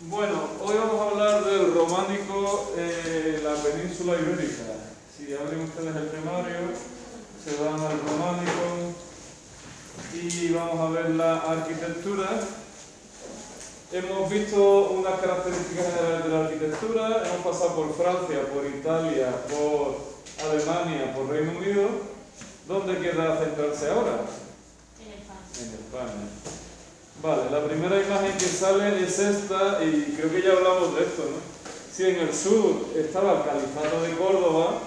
Bueno, hoy vamos a hablar del románico en la península ibérica. Si abren ustedes el temario, se van al románico y vamos a ver la arquitectura. Hemos visto unas características generales de la arquitectura, hemos pasado por Francia, por Italia, por Alemania, por Reino Unido. ¿Dónde queda centrarse ahora? En España. Vale, la primera imagen que sale es esta, y creo que ya hablamos de esto, ¿no? Si en el sur estaba el Califato de Córdoba,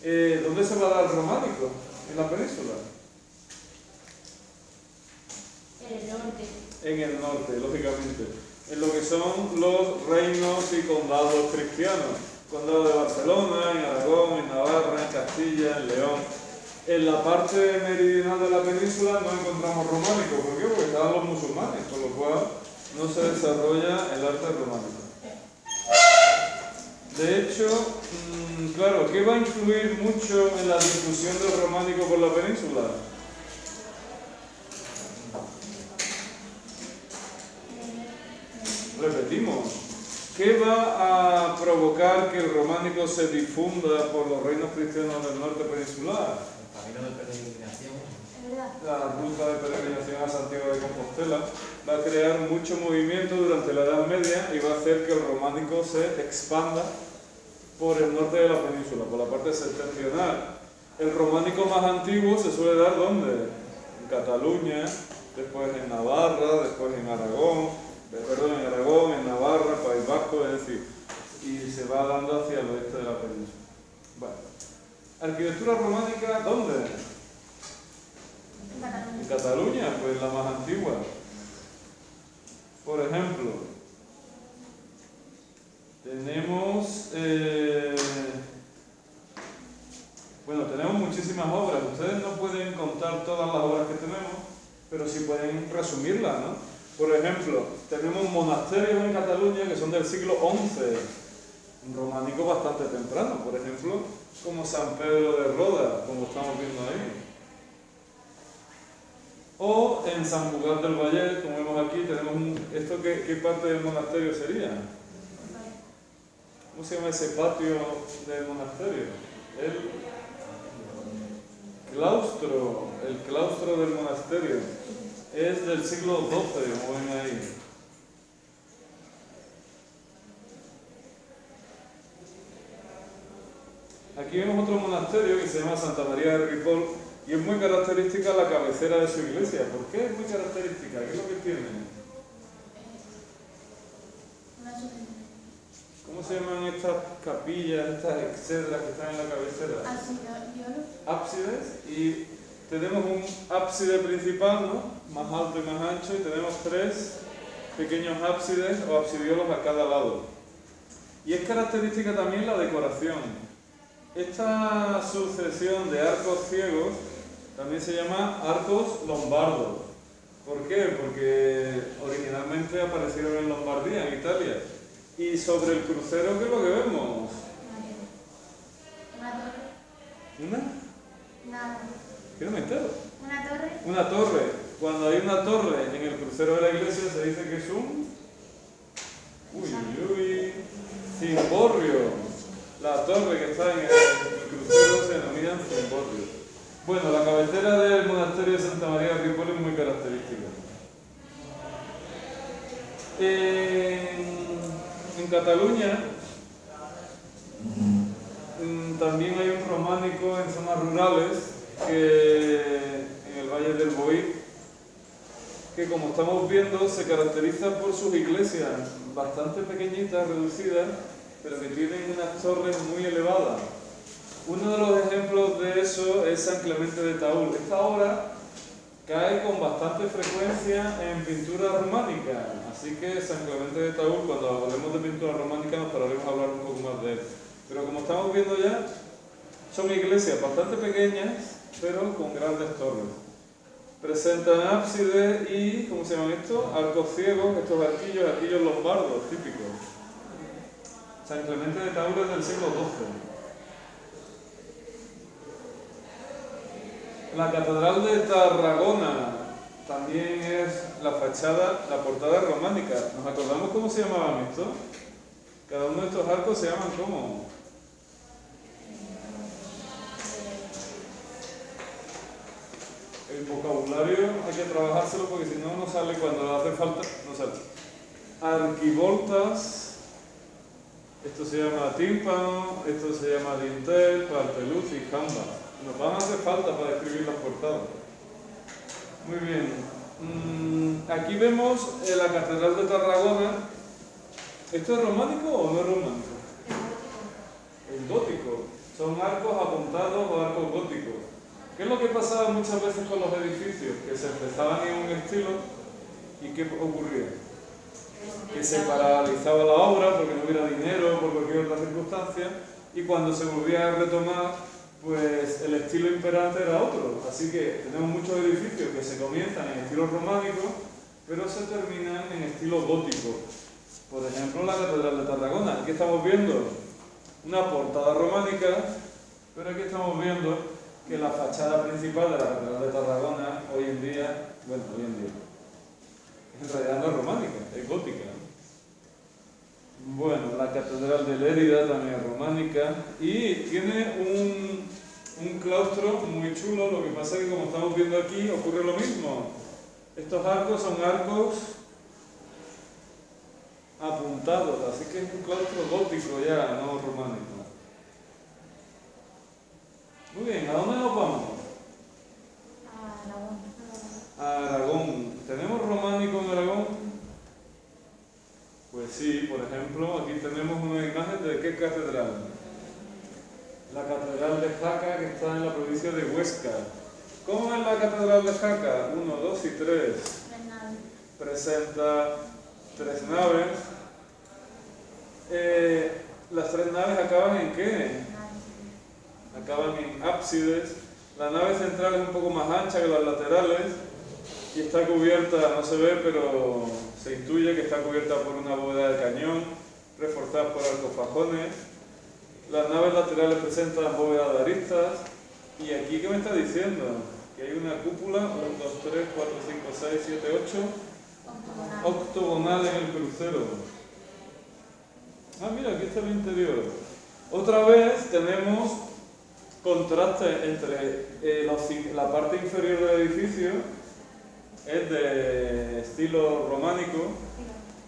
¿dónde se va a dar el románico? ¿En la península? En el norte. En el norte, lógicamente. En lo que son los reinos y condados cristianos. Condado de Barcelona, en Aragón, en Navarra, en Castilla, en León. En la parte meridional de la península no encontramos románico. ¿Por qué? Porque estaban los musulmanes, con lo cual no se desarrolla el arte románico. De hecho, claro, ¿qué va a influir mucho en la difusión del románico por la península? Repetimos, ¿qué va a provocar que el románico se difunda por los reinos cristianos del norte peninsular? El camino de peregrinación. Es verdad. La ruta de peregrinación a Santiago de Compostela va a crear mucho movimiento durante la Edad Media y va a hacer que el románico se expanda por el norte de la península, por la parte septentrional. El románico más antiguo se suele dar ¿dónde? En Cataluña, después en Navarra, después en Aragón, en Navarra, País Vasco, es decir, y se va dando hacia el oeste de la península. Bueno. Arquitectura románica, ¿dónde? En Cataluña, pues la más antigua. Por ejemplo, tenemos tenemos muchísimas obras. Ustedes no pueden contar todas las obras que tenemos, pero sí pueden resumirlas, ¿no? Por ejemplo, tenemos monasterios en Cataluña que son del siglo XI, un románico bastante temprano, por ejemplo, como San Pedro de Roda, como estamos viendo ahí. O en San Cugat del Vallès, como vemos aquí, tenemos ¿esto qué parte del monasterio sería? ¿Cómo se llama ese patio del monasterio? El claustro del monasterio. Es del siglo XII, como ven ahí. Aquí vemos otro monasterio que se llama Santa María de Ripoll y es muy característica la cabecera de su iglesia. ¿Por qué es muy característica? ¿Qué es lo que tiene? ¿Cómo se llaman estas capillas, estas exedras que están en la cabecera? Ábsides. Y tenemos un ábside principal, ¿no? Más alto y más ancho, y tenemos 3 pequeños ábsides o absidiolos a cada lado. Y es característica también la decoración. Esta sucesión de arcos ciegos también se llama arcos lombardos. ¿Por qué? Porque originalmente aparecieron en Lombardía, en Italia. Y sobre el crucero, ¿qué es lo que vemos? Una torre. ¿Una? Nada. ¿Qué no me entero? Una torre. Una torre. Cuando hay una torre en el crucero de la iglesia se dice que es un... cimborrio. La torre que está en el crucero se denomina cimborrio. Bueno, la cabecera del monasterio de Santa María de Ripoll es muy característica. En Cataluña también hay un románico en zonas rurales en el Valle del Boí, que como estamos viendo se caracteriza por sus iglesias bastante pequeñitas, reducidas, pero que tienen unas torres muy elevadas. Uno de los ejemplos de eso es San Clemente de Taúl. Esta obra cae con bastante frecuencia en pintura románica, así que San Clemente de Taúl, cuando hablemos de pintura románica nos pararemos a hablar un poco más de él. Pero como estamos viendo ya, son iglesias bastante pequeñas, pero con grandes torres. Presentan ábsides y, ¿cómo se llaman estos? Arcos ciegos, estos arquillos lombardos típicos. San Clemente de Taúl es del siglo XII. La Catedral de Tarragona también es la fachada, la portada románica. ¿Nos acordamos cómo se llamaban estos? Cada uno de estos arcos se llaman ¿cómo? El vocabulario hay que trabajárselo porque si no, no sale cuando hace falta, no sale. Arquivoltas, esto se llama tímpano, esto se llama dintel, parteluz y jamba. Nos van a hacer falta para escribir las portadas. Muy bien. Aquí vemos la Catedral de Tarragona. ¿Esto es románico o no es románico? Es gótico. Son arcos apuntados o arcos góticos. ¿Qué es lo que pasaba muchas veces con los edificios? Que se empezaban en un estilo y ¿qué ocurría? Que se paralizaba la obra porque no hubiera dinero, por cualquier otra circunstancia, y cuando se volvía a retomar, pues el estilo imperante era otro. Así que tenemos muchos edificios que se comienzan en estilo románico, pero se terminan en estilo gótico. Por ejemplo, la Catedral de Tarragona. Aquí estamos viendo una portada románica, pero aquí estamos viendo que la fachada principal de la Catedral de Tarragona hoy en día, en realidad no es románica, es gótica. Bueno, la Catedral de Lérida también es románica y tiene un claustro muy chulo. Lo que pasa es que, como estamos viendo aquí, ocurre lo mismo. Estos arcos son arcos apuntados, así que es un claustro gótico ya, no románico. Muy bien, ¿a dónde nos vamos? A Aragón. ¿Tenemos románico en Aragón? Pues sí, por ejemplo, aquí tenemos una imagen de ¿qué catedral? La Catedral de Jaca, que está en la provincia de Huesca. ¿Cómo es la Catedral de Jaca? 1, 2 y 3. Presenta 3 naves. ¿Las 3 naves acaban en qué? Acaban en ábsides. La nave central es un poco más ancha que las laterales y está cubierta, no se ve, pero se intuye que está cubierta por una bóveda de cañón, reforzada por arcos fajones. Las naves laterales presentan bóvedas de aristas. ¿Y aquí qué me está diciendo? Que hay una cúpula, 1, 2, 3, 4, 5, 6, 7, 8, octogonal en el crucero. Ah, mira, aquí está el interior. Otra vez tenemos contraste entre la parte inferior del edificio, es de estilo románico,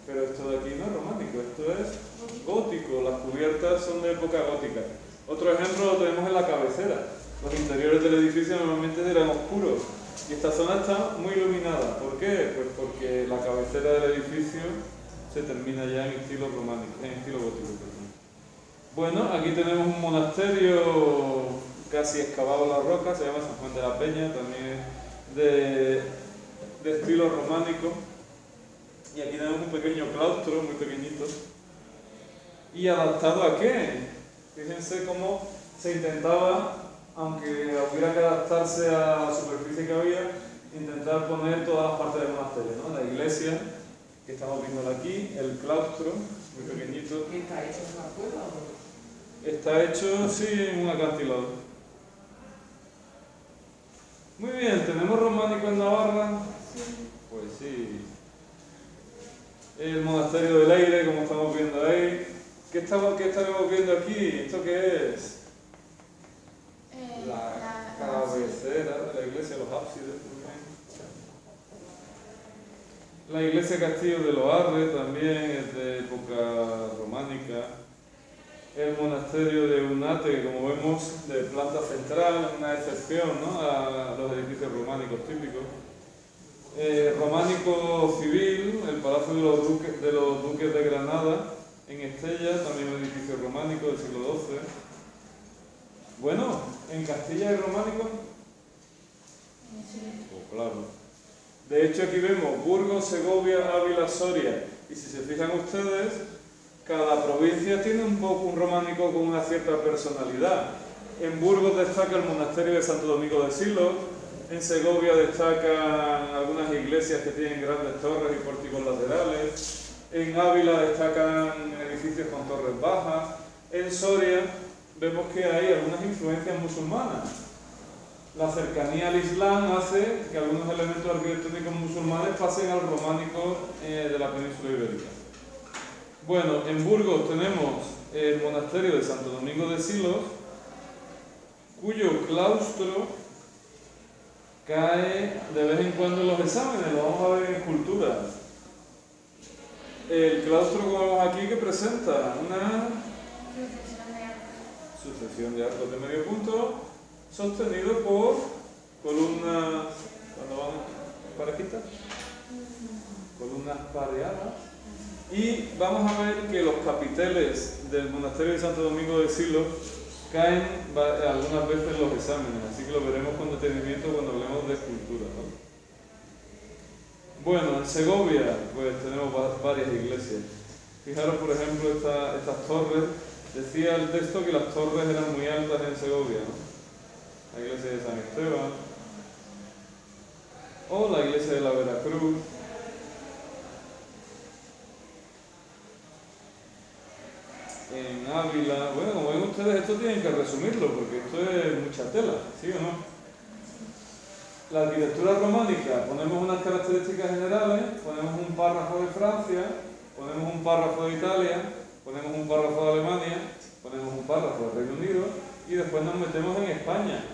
pero esto de aquí no es románico, esto es gótico. Las cubiertas son de época gótica. Otro ejemplo lo tenemos en la cabecera. Los interiores del edificio normalmente eran oscuros y esta zona está muy iluminada. ¿Por qué? Pues porque la cabecera del edificio se termina ya en estilo románico, en estilo gótico. Perdón. Bueno, aquí tenemos un monasterio casi excavado en la roca, se llama San Juan de la Peña, también de estilo románico. Y aquí tenemos un pequeño claustro, muy pequeñito. ¿Y adaptado a qué? Fíjense cómo se intentaba, aunque hubiera que adaptarse a la superficie que había, intentar poner todas las partes del monasterio, ¿no? La iglesia, que estamos viendo aquí, el claustro, muy pequeñito. ¿Está hecho en una cueva o...? Está hecho, sí, en un acantilado. Muy bien, ¿tenemos románico en Navarra? Sí. Pues sí. El monasterio del Aire, como estamos viendo ahí. ¿Qué estaremos viendo aquí? ¿Esto qué es? La cabecera de la iglesia, los ábsides también. La iglesia Castillo de Loarre también es de época románica. El monasterio de Unate, que como vemos, de planta central, es una excepción, ¿no?, a los edificios románicos típicos. Románico civil, el Palacio de los Duques de Granada, en Estella, también un edificio románico del siglo XII. Bueno, ¿en Castilla hay románico? Sí. Pues claro. De hecho, aquí vemos Burgos, Segovia, Ávila, Soria. Y si se fijan ustedes, cada provincia tiene un poco un románico con una cierta personalidad. En Burgos destaca el monasterio de Santo Domingo de Silos. En Segovia destacan algunas iglesias que tienen grandes torres y pórticos laterales. En Ávila destacan edificios con torres bajas. En Soria vemos que hay algunas influencias musulmanas. la cercanía al Islam hace que algunos elementos arquitectónicos musulmanes pasen al románico de la península ibérica. Bueno, en Burgos tenemos el monasterio de Santo Domingo de Silos, cuyo claustro cae de vez en cuando en los exámenes, lo vamos a ver en escultura. El claustro, como vemos aquí, que presenta una sucesión de arcos de medio punto sostenido por columnas, ¿cuándo van parejitas? Columnas pareadas. Y vamos a ver que los capiteles del monasterio de Santo Domingo de Silos caen algunas veces en los exámenes, así que lo veremos con detenimiento cuando hablemos de escultura, ¿no? Bueno, en Segovia pues tenemos varias iglesias. Fijaros, por ejemplo, estas torres. Decía el texto que las torres eran muy altas en Segovia, ¿no? La iglesia de San Esteban o la iglesia de la Veracruz. En Ávila, bueno, como ven ustedes, esto tienen que resumirlo porque esto es mucha tela, ¿sí o no? La arquitectura románica, ponemos unas características generales, ponemos un párrafo de Francia, ponemos un párrafo de Italia, ponemos un párrafo de Alemania, ponemos un párrafo del Reino Unido y después nos metemos en España.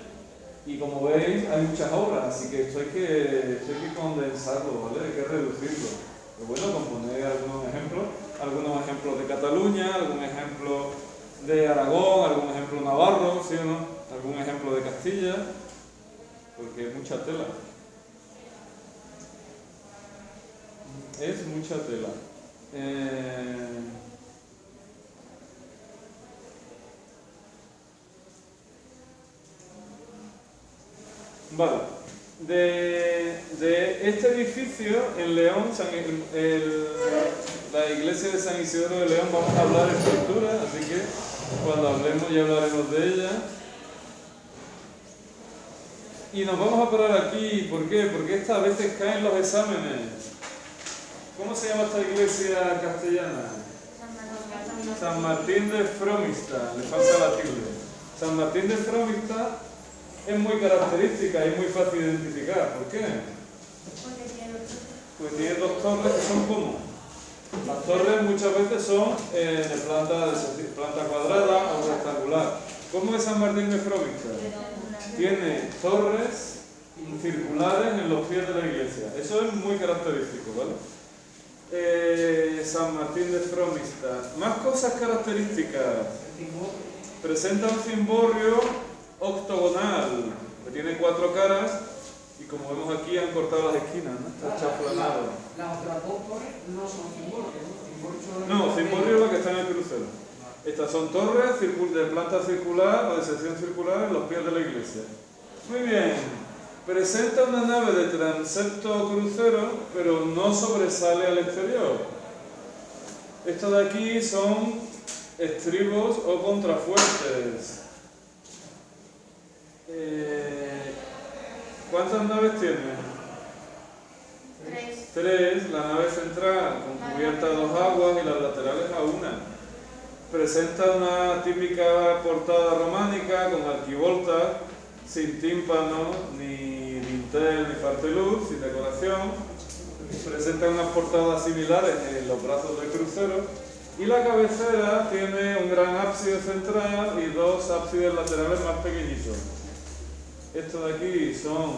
Y como veis, hay muchas obras, así que esto hay que condensarlo, ¿vale? Hay que reducirlo. Pero bueno, componer algunos ejemplos de Cataluña, algún ejemplo de Aragón, algún ejemplo navarro, ¿sí o no? Algún ejemplo de Castilla, porque es mucha tela. Es mucha tela. Vale. De este edificio en León, la iglesia de San Isidoro de León, vamos a hablar de escultura, así que cuando hablemos ya hablaremos de ella. Y nos vamos a parar aquí, ¿por qué? Porque esta a veces caen los exámenes. ¿Cómo se llama esta iglesia castellana? San Martín de Fromista, le falta la tilde. San Martín de Fromista es muy característica y muy fácil de identificar. ¿Por qué? Porque tiene dos torres que son como. Las torres muchas veces son de planta cuadrada o rectangular. ¿Cómo es San Martín de Fromista? Tiene torres circulares en los pies de la iglesia. Eso es muy característico, ¿vale? San Martín de Fromista. Más cosas características. Presenta un cimborrio octogonal, que tiene 4 caras y como vemos aquí han cortado las esquinas, ¿no? Está chaflanado. Las otras dos torres no son cimborrios, ¿no? No, cimborrio es lo que está en el crucero. Estas son torres de planta circular o de sección circular en los pies de la iglesia. Muy bien. Presenta una nave de transepto crucero, pero no sobresale al exterior. Esto de aquí son estribos o contrafuertes. ¿Cuántas naves tiene? 3. La nave central con cubierta a 2 aguas y las laterales a 1. Presenta una típica portada románica con arquivoltas, sin tímpano, ni dintel, ni farteluz, sin decoración. Presenta unas portadas similares en los brazos del crucero. Y la cabecera tiene un gran ábside central y 2 ábsides laterales más pequeñitos. Estos de aquí son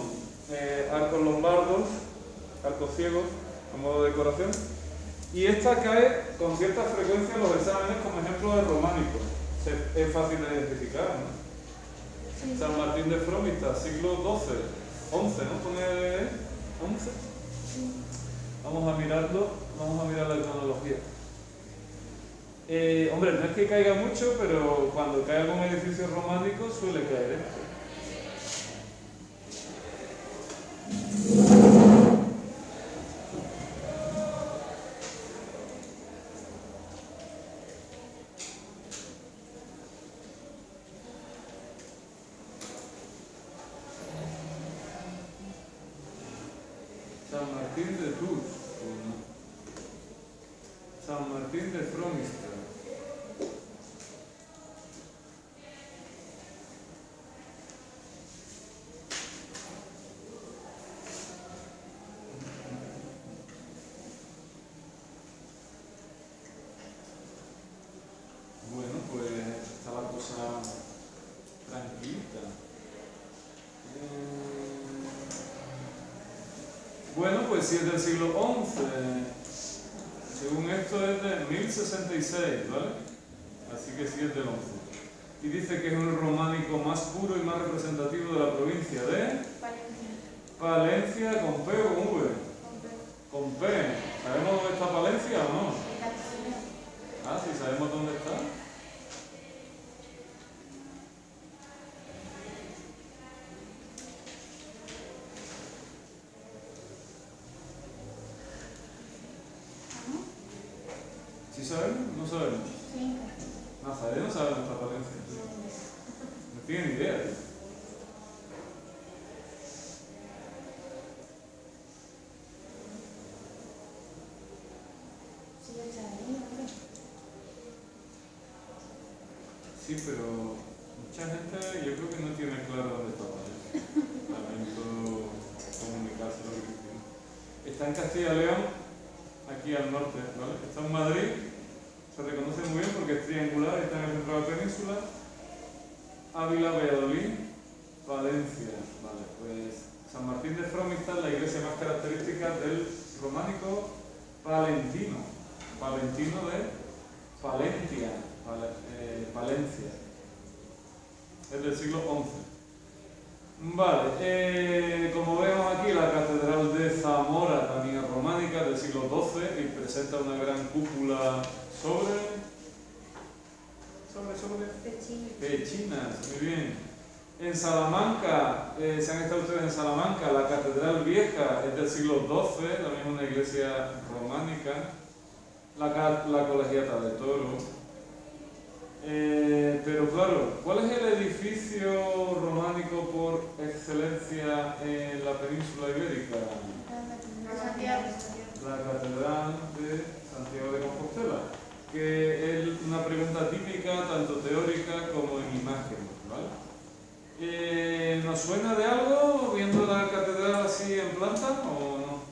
arcos lombardos, arcos ciegos, a modo de decoración. Y esta cae con cierta frecuencia en los exámenes como ejemplo de románico. Es fácil de identificar, ¿no? Sí. San Martín de Fromista, siglo XII, 11, ¿no? ¿Pone 11? Sí. Vamos a mirarlo, vamos a mirar la cronología. Hombre, no es que caiga mucho, pero cuando cae algún edificio románico suele caer esto. San Martín de Tours, San Martín de Fromista. pues si es del siglo XI, según esto es de 1066, ¿vale? Así que sí es del XI. Y dice que es el románico más puro y más representativo de la provincia de Palencia, con P o con V. Con P. ¿Sabemos dónde está Palencia o no? Ah, sí, sabemos dónde está. ¿Sí sabemos? ¿No sabemos? Sí. Nazaret no sabe dónde está Palencia. No tiene ni idea. Sí, ya está ahí, hombre. Sí, pero mucha gente yo creo que no tiene claro dónde está Palencia. Lamento comunicarse lo que tiene. Está en Castilla y León, aquí al norte, ¿vale? Está en Madrid, se reconoce muy bien porque es triangular, está en el centro de la península. Ávila, Valladolid, Valencia, vale, pues San Martín de Fromista es la iglesia más característica del románico palentino, palentino de Palencia, Palencia, es del siglo XI. Vale, como vemos aquí, la catedral de Zamora también es románica, del siglo XII, y presenta una gran cúpula sobre pechinas, muy bien. En Salamanca, se han estado ustedes en Salamanca, la catedral vieja es del siglo XII, también una iglesia románica, la colegiata de Toro. Pero claro, ¿cuál es el edificio románico por excelencia en la península ibérica? La catedral de Santiago de Compostela, que es una pregunta típica, tanto teórica como en imagen, ¿vale? ¿Nos suena de algo viendo la catedral así en planta o no?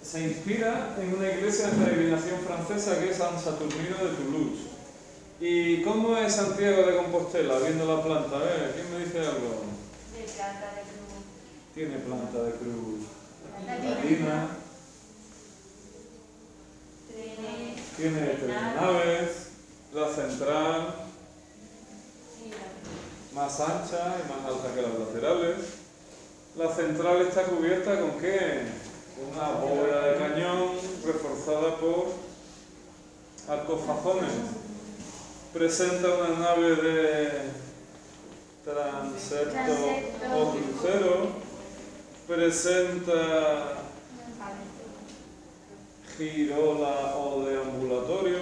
Se inspira en una iglesia de peregrinación francesa que es San Saturnino de Toulouse. ¿Y cómo es Santiago de Compostela viendo la planta? A ver, ¿quién me dice algo? De planta de cruz. Tiene planta de cruz Latina. Tiene tres naves, la central más ancha y más alta que las laterales. La central está cubierta ¿con qué? Con una bóveda de cañón reforzada por arcos fajones. Presenta una nave de transepto o crucero. Presenta girola o deambulatorio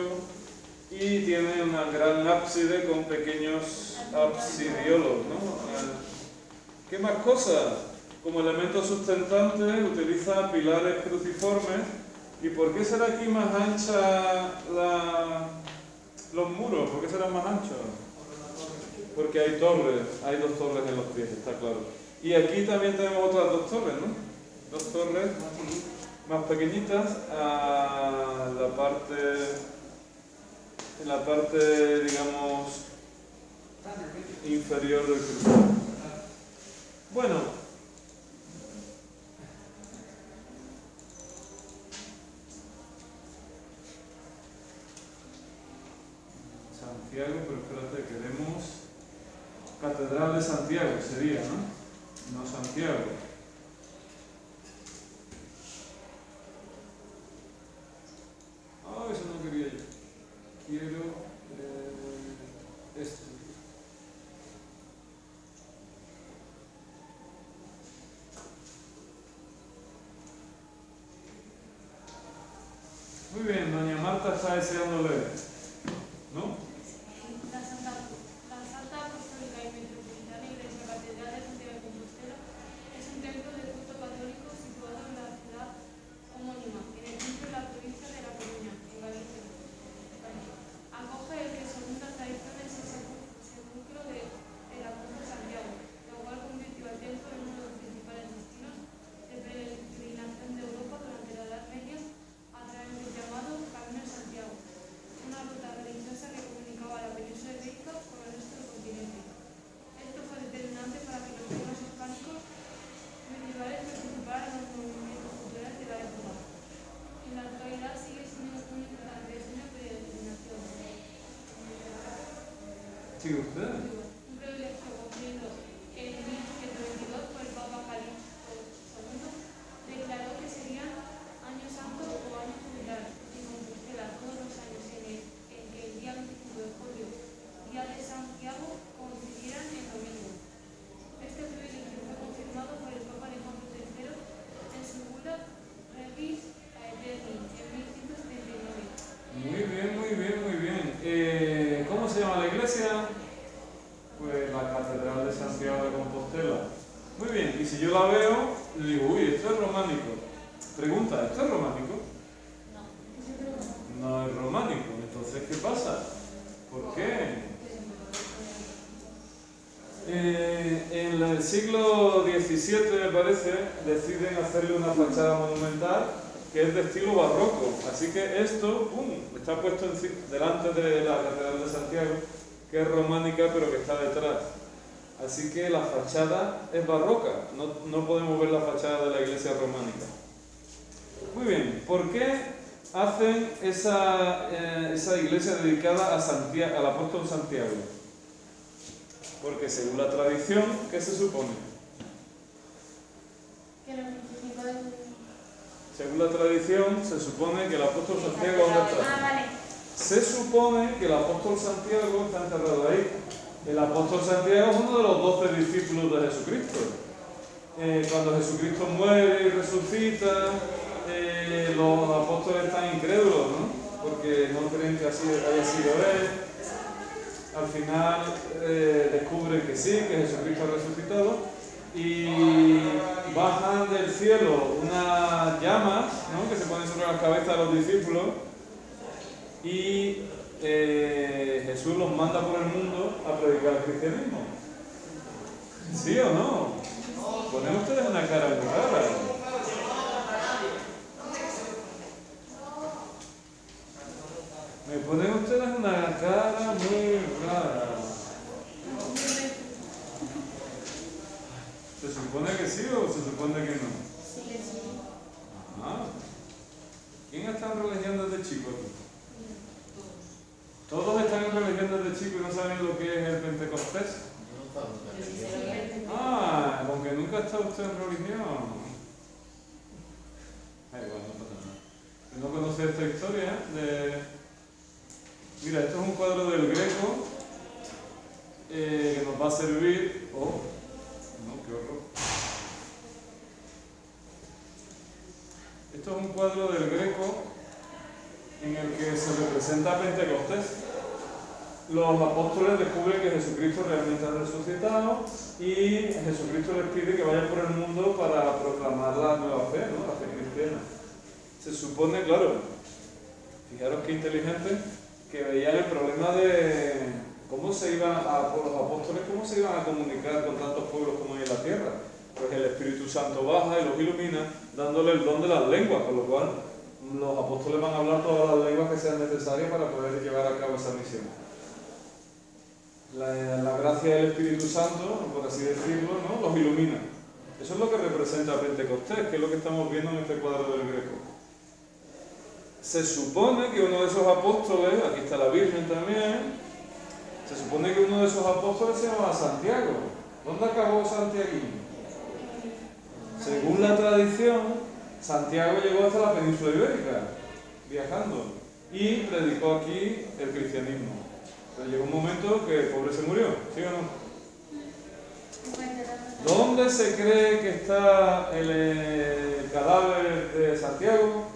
y tiene una gran ábside con pequeños absidiolos, ¿no? ¿Qué más cosas? Como elemento sustentante utiliza pilares cruciformes. ¿Y por qué será aquí más ancha los muros? ¿Por qué serán más anchos? Porque hay torres, hay dos torres en los pies, está claro. Y aquí también tenemos otras dos torres, ¿no? Dos torres más pequeñitas en la parte, digamos, inferior del crucero. Bueno, Santiago, pero espérate, queremos Catedral de Santiago sería, ¿no? No Santiago. Eso no quería yo. Quiero esto. Muy bien, doña Marta está deseando leer, ¿no? La Santa Apostólica y Metropolitana Iglesia Catedral de Santiago de Compostela es un templo de culto católico situado en la ciudad homónima, en el centro de la provincia de La Coruña, en Galicia. Acoge el que según las tradiciones es el sepulcro de el apóstol Santiago, lo cual convirtió al templo en uno de los principales destinos de peregrinación de Europa durante la Edad Media a través del llamado Camino de Santiago, una sigue usted? Un privilegio cumplido en 1122 por el Papa Calixto II, declaró que serían año santo o año jubilar y Compostela todos los años en que el día 25 de julio, día de Santiago, coincidieran en domingo. Este privilegio fue confirmado por el Papa Alejandro III en su bula Regis Aeterni en 1179. Muy bien, muy bien, muy bien. ¿Cómo se llama la iglesia? Pues la Catedral de Santiago de Compostela. Muy bien, y si yo la veo, le digo, uy, esto es románico. Pregunta, ¿esto es románico? No es románico. Entonces, ¿qué pasa? ¿Por qué? En el siglo XVII, me parece, deciden hacerle una fachada monumental que es de estilo barroco. Así que esto, está puesto delante de la Catedral de Santiago, que es románica pero que está detrás. Así que la fachada es barroca, no podemos ver la fachada de la iglesia románica. Muy bien, ¿por qué hacen esa iglesia dedicada al apóstol Santiago? Porque según la tradición, ¿qué se supone? Que los 25 de julio. Según la tradición, se supone que el apóstol Santiago, ¿dónde está? Vale. Se supone que el apóstol Santiago está enterrado ahí. El apóstol Santiago es uno de los 12 discípulos de Jesucristo. Cuando Jesucristo muere y resucita, los apóstoles están incrédulos, ¿no? Porque no creen que así haya sido él. Al final descubren que sí, que Jesucristo ha resucitado, y bajan del cielo unas llamas, ¿no?, que se ponen sobre las cabezas de los discípulos, y Jesús los manda por el mundo a predicar el cristianismo. ¿Sí o no? Ponen ustedes una cara muy rara. Me ponen ustedes una cara muy rara. ¿Se supone que sí o se supone que no? Sí, que sí. Ajá. ¿Quién está en religión desde chico aquí? Todos están en religión desde chico y no saben lo que es el Pentecostés. Ah, aunque nunca está usted en religión. Igual, no pasa nada. Si no conoce esta historia Mira, esto es un cuadro del Greco que nos va a servir. Oh, no, qué horror. Esto es un cuadro del Greco en el que se representa Pentecostés. Los apóstoles descubren que Jesucristo realmente ha resucitado y Jesucristo les pide que vayan por el mundo para proclamar la nueva fe, ¿no?, la fe cristiana. Se supone, claro, fijaros qué inteligente, que veían el problema de cómo se iban por los apóstoles, cómo se iban a comunicar con tantos pueblos como hay en la tierra. Pues el Espíritu Santo baja y los ilumina, dándole el don de las lenguas, con lo cual los apóstoles van a hablar todas las lenguas que sean necesarias para poder llevar a cabo esa misión. La gracia del Espíritu Santo, por así decirlo, ¿no?, los ilumina. Eso es lo que representa Pentecostés, que es lo que estamos viendo en este cuadro del Greco. Se supone que uno de esos apóstoles, aquí está la Virgen también, se supone que uno de esos apóstoles se llamaba Santiago. ¿Dónde acabó Santiago? Según la tradición, Santiago llegó hasta la península ibérica, viajando, y predicó aquí el cristianismo. Pero llegó un momento que el pobre se murió, ¿sí o no? ¿Dónde se cree que está el cadáver de Santiago?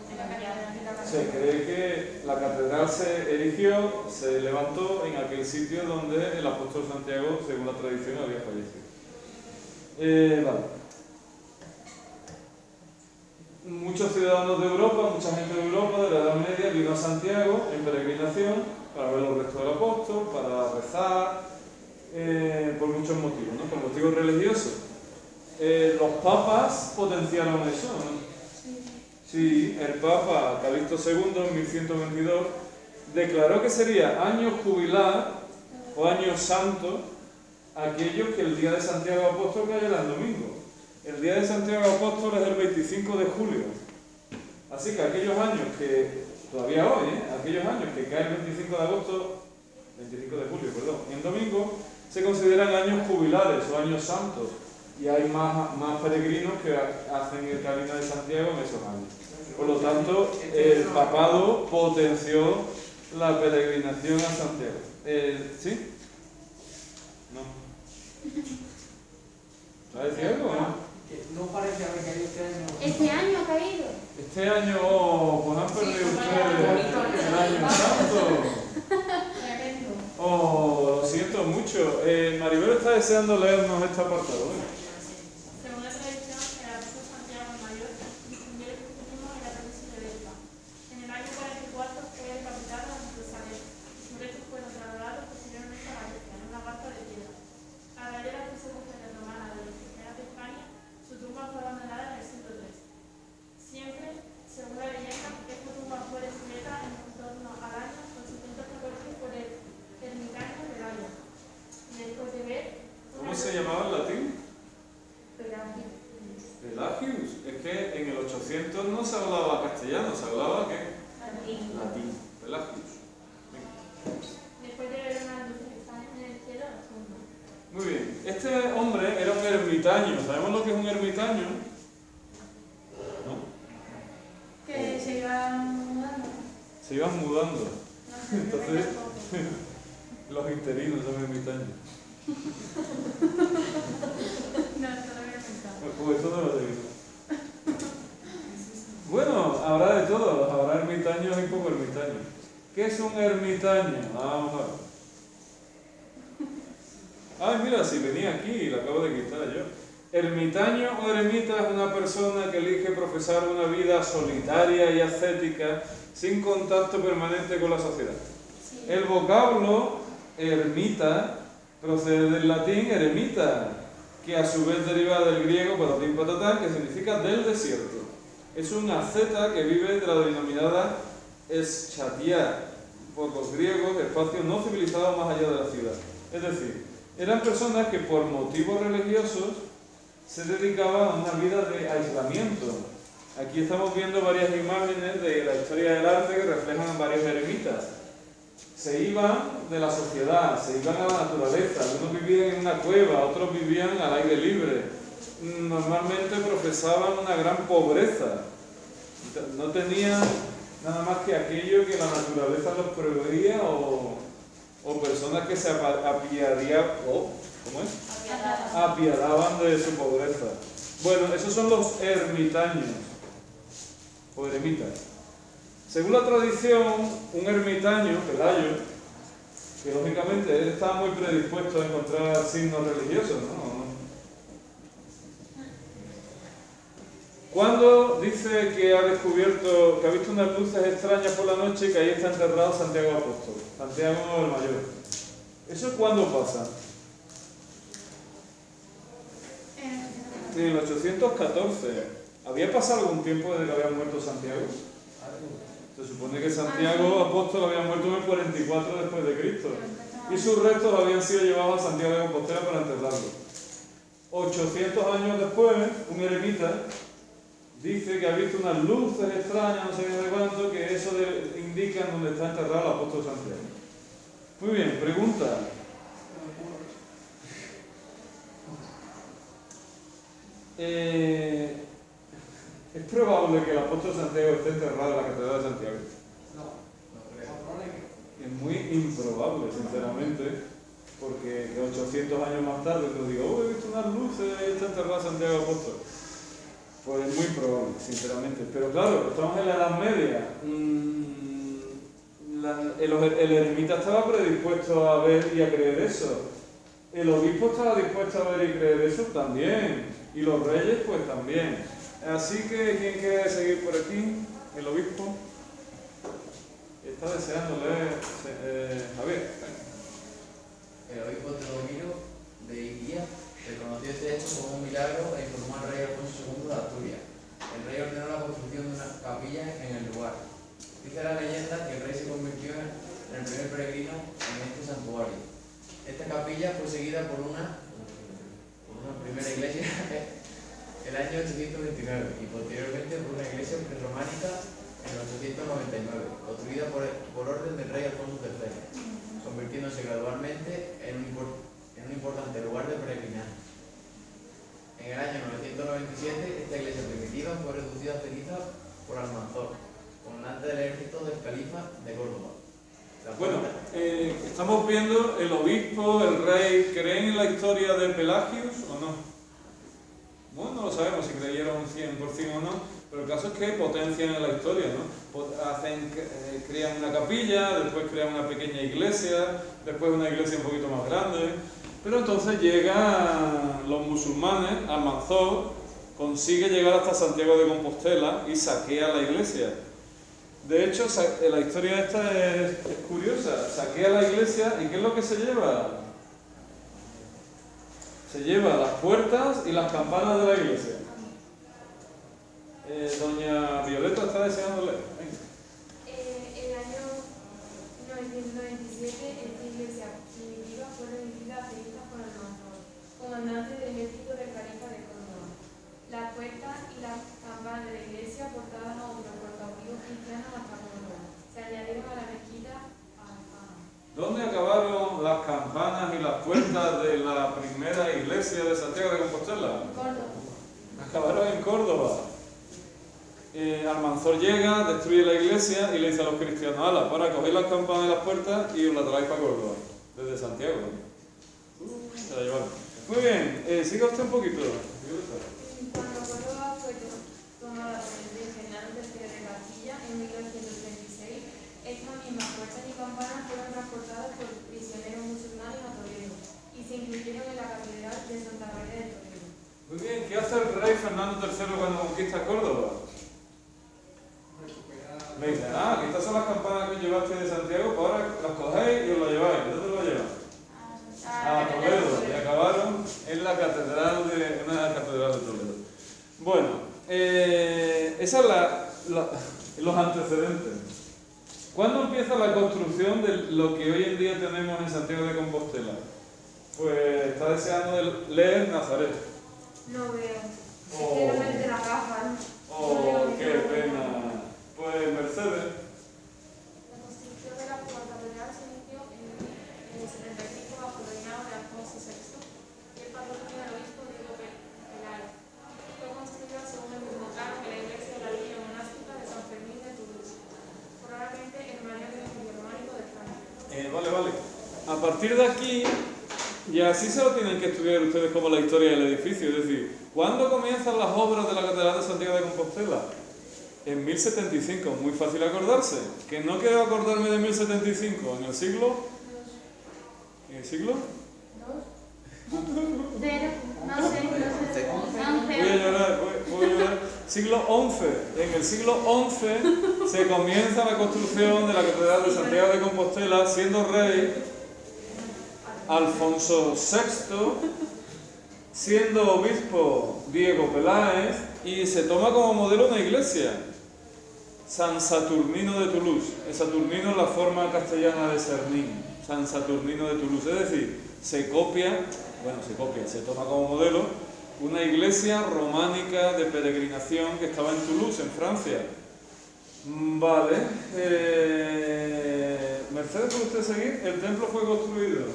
Se cree que la catedral se erigió, se levantó en aquel sitio donde el apóstol Santiago, según la tradición, había fallecido. Vale. Muchos ciudadanos de Europa, mucha gente de Europa de la Edad Media vino a Santiago en peregrinación para ver los restos del apóstol, para rezar, por muchos motivos, ¿no?, por motivos religiosos. Los papas potenciaron eso, ¿no? Sí, el Papa Calixto II en 1122 declaró que sería año jubilar o año santo aquellos que el día de Santiago Apóstol cayera el domingo. El día de Santiago Apóstol es el 25 de julio. Así que aquellos años que, todavía hoy, aquellos años que cae el 25 de agosto, 25 de julio, perdón. En domingo se consideran años jubilares o años santos y hay más peregrinos que hacen el Camino de Santiago en esos años. Por lo tanto, el papado potenció la peregrinación a Santiago. ¿Sí? No. ¿Sabes decir algo o no? Que no parece haber caído este año. Este año ha caído. Este año, pues han perdido ustedes el año santo. Tremendo. Oh, lo siento mucho. Maribel está deseando leernos este apartado. Según la tradición, el apóstol Santiago el Mayor difundió el cristianismo en la provincia de Belga. En el año 44 fue decapitado en Jerusalén. Sus restos fueron trasladados posteriormente a Valencia, en una barca de piedra. A raíz de la persecución romana de los cristianos de España, su tumba fue abandonada en el siglo III. Siempre, según la leyenda, esta tumba fue descubierta en torno al año 814 por el ermitaño Pelayo. Después de ver ¿Cómo se llamaba en latín? Pelagio. Pelagius. Es que en el 800 no se hablaba castellano, se hablaba ¿qué? Latín. Latín. Pelagius. Después de ver una luz extraña en el cielo, la tumba. Muy bien. Este hombre era un ermitaño. ¿Sabemos lo que es un ermitaño? ¿No? Que se iban mudando. Se iban mudando. No sé, Entonces- tampoco. Los interinos son ermitaños. No, esto lo había pensado. Pues eso no lo sé. Bueno, habrá de todo. Habrá ermitaños y poco ermitaños. ¿Qué es un ermitaño? Vamos a ver. Ay, mira, si venía aquí, la acabo de quitar yo. Ermitaño o eremita es una persona que elige profesar una vida solitaria y ascética sin contacto permanente con la sociedad. Sí. El vocablo ermita procede del latín eremita, que a su vez deriva del griego patatín patatán, que significa del desierto. Es un asceta que vive de la denominada eschatia, por los griegos, espacios no civilizados más allá de la ciudad. Es decir, eran personas que por motivos religiosos se dedicaban a una vida de aislamiento. Aquí estamos viendo varias imágenes de la historia del arte que reflejan varios eremitas. Se iban de la sociedad, se iban a la naturaleza, algunos vivían en una cueva, otros vivían al aire libre. Normalmente profesaban una gran pobreza, no tenían nada más que aquello que la naturaleza los proveía o personas que se apiadaban de su pobreza. Bueno, esos son los ermitaños o eremitas. Según la tradición, un ermitaño, Pelayo, que lógicamente él estaba muy predispuesto a encontrar signos religiosos, ¿no? Cuando dice que ha descubierto, que ha visto unas luces extrañas por la noche y que ahí está enterrado Santiago Apóstol, Santiago el Mayor. ¿Eso cuándo pasa? En el 814. ¿Había pasado algún tiempo desde que había muerto Santiago? Se supone que Santiago Apóstol había muerto en el 44 después de Cristo y sus restos habían sido llevados a Santiago de Compostela para enterrarlo. 800 años después, un eremita dice que ha visto unas luces extrañas, no sé de cuánto, que eso indica dónde está enterrado el apóstol Santiago. Muy bien, pregunta. ¿Es probable que el apóstol Santiago esté enterrado en la catedral de Santiago? Es muy improbable, sinceramente, porque 800 años más tarde te digo, he visto unas luces y está enterrado Santiago Apóstol. Pues es muy probable, sinceramente. Pero claro, estamos en la Edad Media. El eremita estaba predispuesto a ver y a creer eso. El obispo estaba dispuesto a ver y creer eso también. Y los reyes, pues también. Así que, ¿quién quiere seguir por aquí? El obispo. Está deseando leer. Javier. El obispo Teodomiro de Iguía reconoció este hecho como un milagro e informó al rey Alfonso II de Asturias. El rey ordenó la construcción de una capilla en el lugar. Dice la leyenda que el rey se convirtió en el primer peregrino en este santuario. Esta capilla fue seguida por una primera iglesia el año 829 y posteriormente por una iglesia prerrománica en el 899, construida por orden del rey Alfonso III. Son convirtiéndose gradualmente en un importante lugar de peregrinaje. En el año 997, esta iglesia primitiva fue reducida a ceniza por Almanzor, comandante del ejército del califa de Córdoba. Bueno, estamos viendo el obispo, el rey. ¿Creen en la historia de Pelagius o no? Bueno, no lo sabemos si creyeron 100% o no, pero el caso es que potencian en la historia, ¿no? Crean una capilla, después crean una pequeña iglesia, después una iglesia un poquito más grande, pero entonces llegan los musulmanes, Almanzor consigue llegar hasta Santiago de Compostela y saquea la iglesia. De hecho, la historia esta es curiosa. Saquea la iglesia y ¿qué es lo que se lleva? Se lleva las puertas y las campanas de la iglesia. Doña Violeta está deseando leer. Venga. El año 997, esta iglesia primitiva fue reducida a cenizas por Almanzor, comandante del ejército del califa de Córdoba. Las puertas y las campanas de la iglesia portaban a hombros por cautivos cristianos hasta Córdoba. Se añadieron a la mezquita Alfama. ¿Dónde acabaron las campanas y las puertas de la primera iglesia de Santiago de Compostela? Córdoba. Acabaron en Córdoba. Almanzor llega, destruye la iglesia y le dice a los cristianos: ala, para coger las campanas de las puertas y os las traéis para Córdoba, desde Santiago. Se la llevaron. Muy bien, siga usted un poquito. Cuando Córdoba fue tomada por el rey Fernando III de Castilla en 1936, estas mismas puertas y campanas fueron transportadas por prisioneros musulmanes a Toledo y se incluyeron en la catedral de Santa María de Toledo. Muy bien, ¿qué hace el rey Fernando III cuando conquista Córdoba? Me dice: aquí estas son las campanas que llevaste de Santiago, pues ahora las cogéis y os las lleváis. ¿Dónde lo llevan? A Toledo, y acabaron en la catedral una catedral de Toledo. Bueno, esos son los antecedentes. ¿Cuándo empieza la construcción de lo que hoy en día tenemos en Santiago de Compostela? Pues está deseando leer Nazaret. No veo. Es que no me de la gafa. Oh, qué pena. Pues Mercedes. La construcción de la actual catedral se inició en el 75 bajo el reinado de Alfonso VI y el patrocinio del obispo Diego Pelayo. Fue construida según el mismo plano que la iglesia de la línea monástica de San Fermín de Toulouse, probablemente el mayor edificio románico de Francia. Vale. A partir de aquí, ya sí se lo tienen que estudiar ustedes como la historia del edificio. Es decir, ¿cuándo comienzan las obras de la Catedral de Santiago de Compostela? En 1075, muy fácil acordarse. ¿Que no quiero acordarme de 1075? ¿En el siglo? ¿En el siglo? Cero, no sé. Voy a llorar. Siglo XI. En el siglo XI se comienza la construcción de la Catedral de Santiago de Compostela, siendo rey Alfonso VI, siendo obispo Diego Peláez, y se toma como modelo una iglesia, San Saturnino de Toulouse. El Saturnino es la forma castellana de Cernín, San Saturnino de Toulouse. Es decir, se toma como modelo una iglesia románica de peregrinación que estaba en Toulouse, en Francia. Vale. Mercedes, ¿puede usted seguir? El templo fue construido.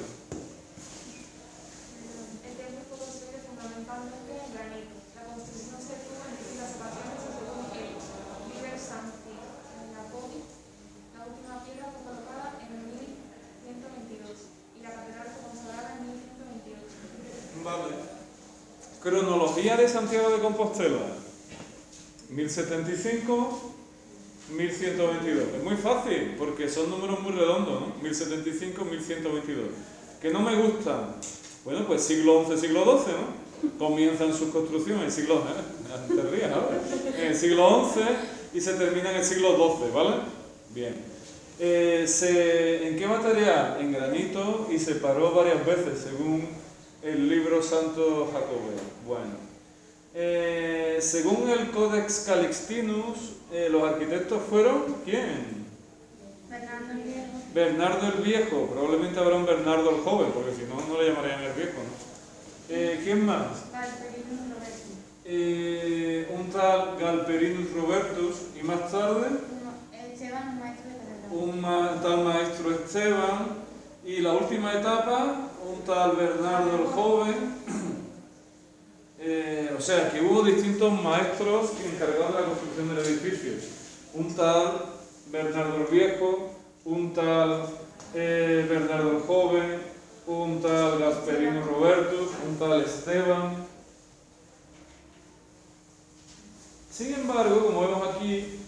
El templo fue construido fundamentalmente en granito. La construcción se tuvo en distintas ocasiones según el Liber Sancti Napoli. La última piedra fue colocada en 1122 y la catedral fue consagrada en 1128. Vale. Cronología de Santiago de Compostela. 1075, 1122. Es muy fácil porque son números muy redondos, ¿no? 1075, 1122. ¿Que no me gustan? Bueno, pues siglo XI, siglo XII, ¿no? Comienzan sus construcciones en el siglo te rías ahora. En el siglo XI y se termina en el siglo XII, ¿vale? Bien. ¿En qué material? En granito, y se paró varias veces, según el libro Santo Jacobeo. Bueno. Según el Codex Calixtinus, los arquitectos fueron ¿quién? Fernando el Viejo. Bernardo el Viejo. Probablemente habrá un Bernardo el Joven, porque si no, no le llamarían el Viejo, ¿no? ¿Quién más? Galperinus Robertus. Un tal Galperinus Robertus, y más tarde Esteban, maestro de catedral. un tal maestro Esteban, y última etapa, un tal Bernardo el Joven, o sea que hubo distintos maestros encargados de la construcción del edificio. Un tal Bernardo el Viejo, un tal Bernardo el Joven, un tal Gasperino Robertus, un tal Esteban. Sin embargo, como vemos aquí,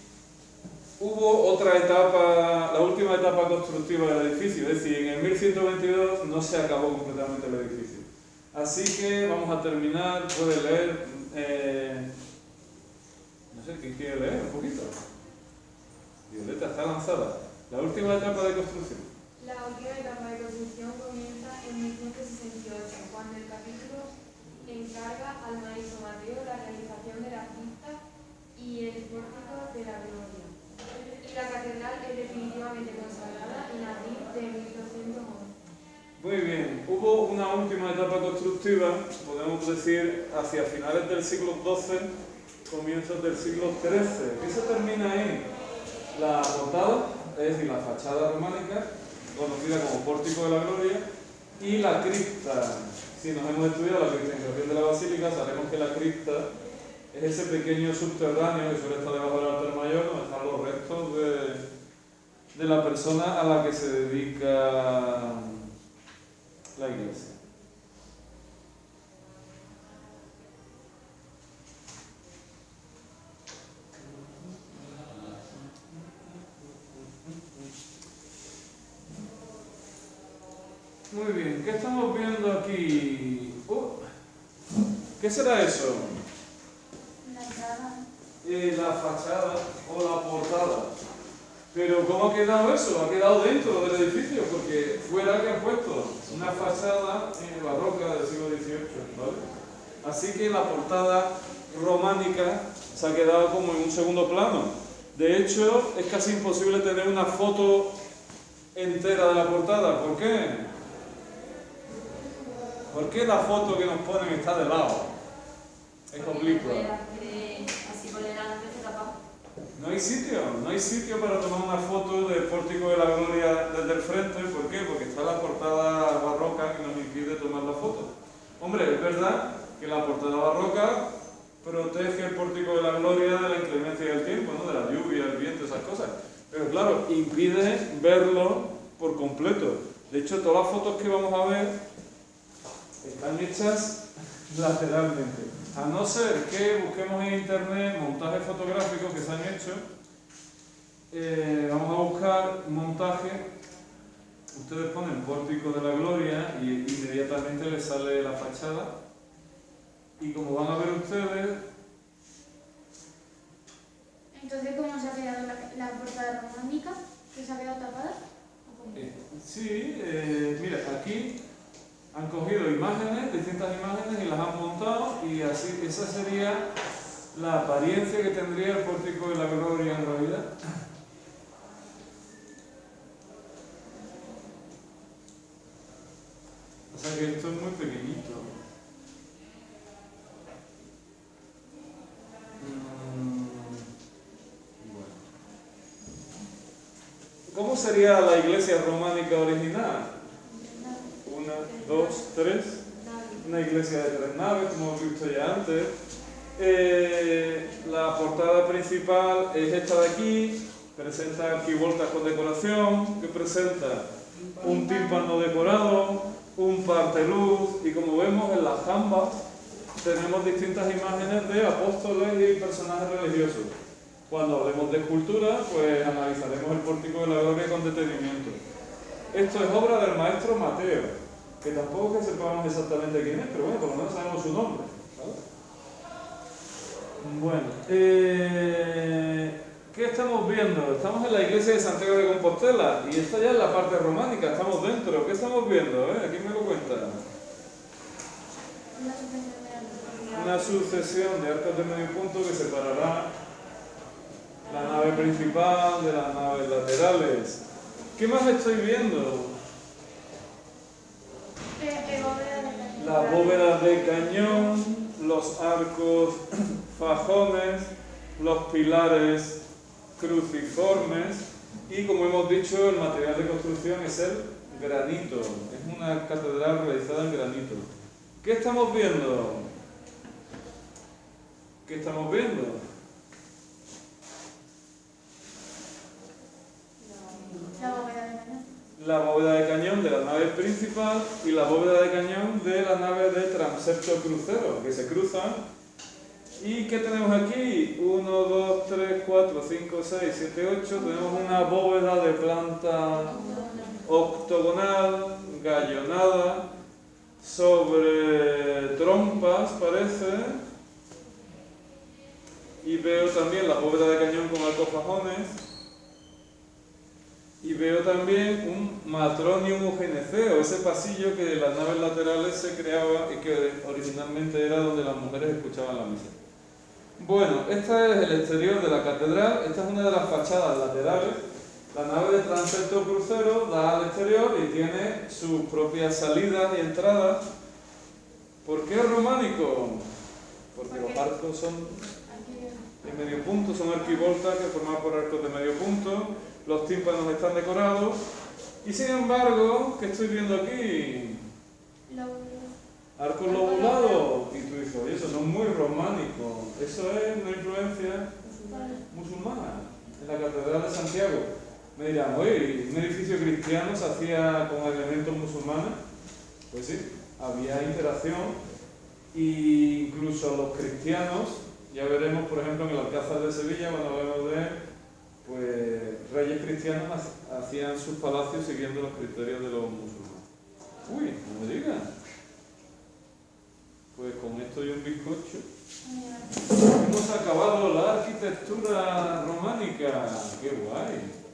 hubo otra etapa, la última etapa constructiva del edificio, es decir, en el 1122 no se acabó completamente el edificio. Así que vamos a terminar, puede leer, no sé, ¿quién quiere leer un poquito? Violeta está lanzada. La última etapa de construcción. La última etapa de construcción comienza en 1168, cuando el capítulo encarga al maestro Mateo la realización de la cripta y el pórtico de la gloria. Y la catedral es definitivamente consagrada en abril de 1211. Muy bien, hubo una última etapa constructiva, podemos decir, hacia finales del siglo XII, comienzos del siglo XIII. ¿Qué se termina ahí? La portada, es decir, la fachada románica, conocida como Pórtico de la Gloria, y la cripta. Si nos hemos estudiado la cristianización de la basílica, sabemos que la cripta es ese pequeño subterráneo que suele estar debajo del altar mayor, donde están los restos de la persona a la que se dedica la iglesia. Muy bien, ¿qué estamos viendo aquí? ¿Qué será eso? La entrada. La fachada o la portada. Pero ¿cómo ha quedado eso? Ha quedado dentro del edificio, porque fuera que han puesto una fachada barroca del siglo XVIII, ¿vale? Así que la portada románica se ha quedado como en un segundo plano. De hecho, es casi imposible tener una foto entera de la portada. ¿Por qué? ¿Por qué la foto que nos ponen está de lado? Es oblicua. Así por delante se tapa. No hay sitio para tomar una foto del Pórtico de la Gloria desde el frente. ¿Por qué? Porque está la portada barroca que nos impide tomar la foto. Hombre, es verdad que la portada barroca protege el Pórtico de la Gloria de la inclemencia del tiempo, ¿no? De la lluvia, el viento, esas cosas. Pero claro, impide verlo por completo. De hecho, todas las fotos que vamos a ver están hechas lateralmente. A no ser que busquemos en internet montajes fotográficos que se han hecho, vamos a buscar montaje, ustedes ponen Pórtico de la Gloria y inmediatamente les sale la fachada. Y como van a ver ustedes... Entonces, ¿cómo se ha quedado la portada románica? ¿Que se ha quedado tapada? Sí, mira, aquí han cogido imágenes, distintas imágenes y las han montado y así, esa sería la apariencia que tendría el Pórtico de la Gloria en realidad. O sea que esto es muy pequeñito. ¿Cómo sería la iglesia románica original? 1, 2, 3. Una iglesia de 3 naves, como hemos visto ya antes. La portada principal es esta de aquí. Presenta arquivoltas con decoración, que presenta un tímpano decorado, un parteluz, y como vemos en las jambas tenemos distintas imágenes de apóstoles y personajes religiosos. Cuando hablemos de escultura, pues analizaremos el Pórtico de la Gloria con detenimiento. Esto es obra del maestro Mateo, que tampoco es que sepamos exactamente quién es, pero bueno, por lo menos sabemos su nombre, ¿vale? Bueno, ¿qué estamos viendo? Estamos en la iglesia de Santiago de Compostela y esta ya es la parte románica, estamos dentro. ¿Qué estamos viendo? ¿Quién me lo cuenta? Una sucesión de arcos de medio punto que separará la nave principal de las naves laterales. ¿Qué más estoy viendo? Las bóvedas de cañón, los arcos fajones, los pilares cruciformes y, como hemos dicho, el material de construcción es el granito. Es una catedral realizada en granito. ¿Qué estamos viendo? ¿Qué estamos viendo? La bóveda de cañón. La bóveda de cañón de la nave principal y la bóveda de cañón de la nave de transepto crucero, que se cruzan. ¿Y qué tenemos aquí? 1, 2, 3, 4, 5, 6, 7, 8. Tenemos una bóveda de planta octogonal, gallonada, sobre trompas, parece. Y veo también la bóveda de cañón con arcofajones. Y veo también un matronium eugeneceo, ese pasillo que en las naves laterales se creaba y que originalmente era donde las mujeres escuchaban la misa. Bueno, este es el exterior de la catedral. Esta es una de las fachadas laterales. La nave de transepto crucero da al exterior y tiene sus propias salidas y entradas. ¿Por qué románico? Porque los arcos son de medio punto, son arquivoltas que forman por arcos de medio punto. Los tímpanos están decorados. Y sin embargo, ¿qué estoy viendo aquí? Arcos lobulados. Y tú dices, oye, eso no es muy románico. Eso es una influencia musulmana en la Catedral de Santiago. Me dirán, oye, ¿un edificio cristiano se hacía con elementos musulmanes? Pues sí, había interacción. E incluso los cristianos, ya veremos, por ejemplo, en el Alcázar de Sevilla, cuando hablemos de pues reyes cristianos hacían sus palacios siguiendo los criterios de los musulmanes. Uy, no me digas. Pues con esto y un bizcocho hemos acabado la arquitectura románica. ¡Qué guay!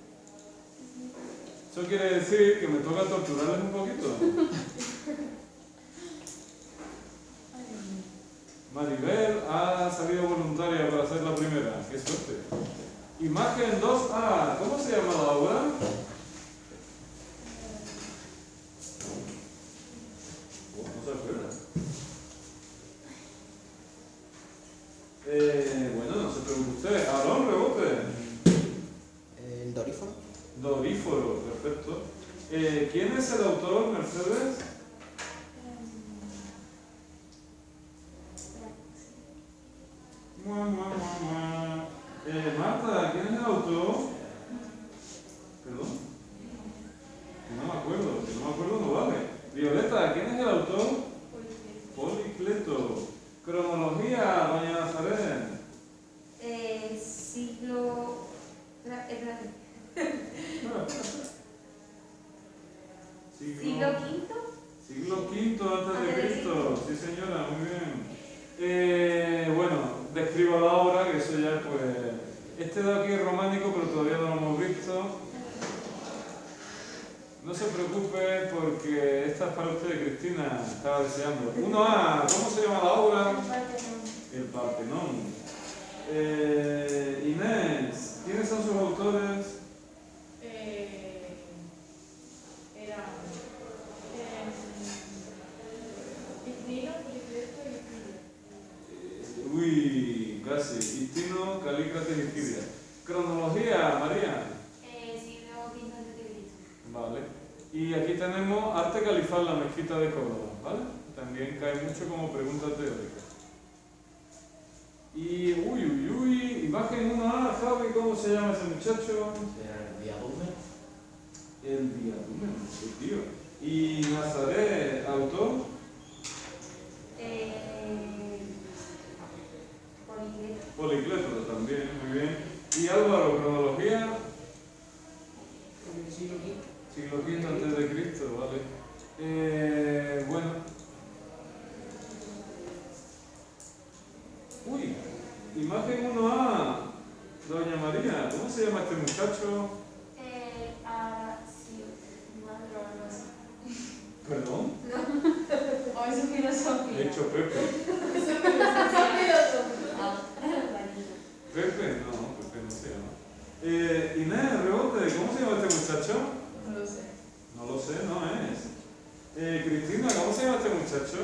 Eso quiere decir que me toca torturarles un poquito. Maribel ha salido voluntaria para ser la primera. ¡Qué suerte! Imagen 2A. ¿Cómo se llama la obra? No se acuerda. Bueno, no se preocupe usted. Aarón, rebote. El doríforo. Doríforo, perfecto. ¿Quién es el autor, Mercedes? Marta, ¿quién es el autor? ¿Perdón? Que no me acuerdo, no vale. Violeta, ¿quién es el autor? Policleto. Cronología, doña Nazaret. Siglo... ¿Siglo V? Siglo V antes de Cristo. Sí, señora, muy bien. Bueno, describo la obra, que eso ya pues... Este de aquí es románico, pero todavía no lo hemos visto. No se preocupe porque esta es para usted, Cristina, estaba deseando. 1A, ¿cómo se llama la obra? El Partenón. Inés, ¿quiénes son sus autores? Istino, Policleto y Higidia. Uy, casi. Istino, Calícrates y Higidia. Cronología, María. Siglo V a.C. Vale. Y aquí tenemos arte califal, la mezquita de Córdoba, ¿vale? También cae mucho como pregunta teórica. Y imagen 1A, Javi, ¿cómo se llama ese muchacho? El diadumen. El diadumen, sí, tío. Y Nazaret, autor. Policleto también, muy bien. Y Álvaro, cronología. Siglo V antes de Cristo, vale. Bueno. Uy, imagen 1A. Doña María, ¿cómo se llama este muchacho? ¿Perdón? O es filosofía. He hecho Pepe. Pepe, no, Pepe no se llama. Inés, rebote, ¿cómo se llama este muchacho? No lo sé. No lo sé, no es. Cristina, ¿cómo se llama este muchacho?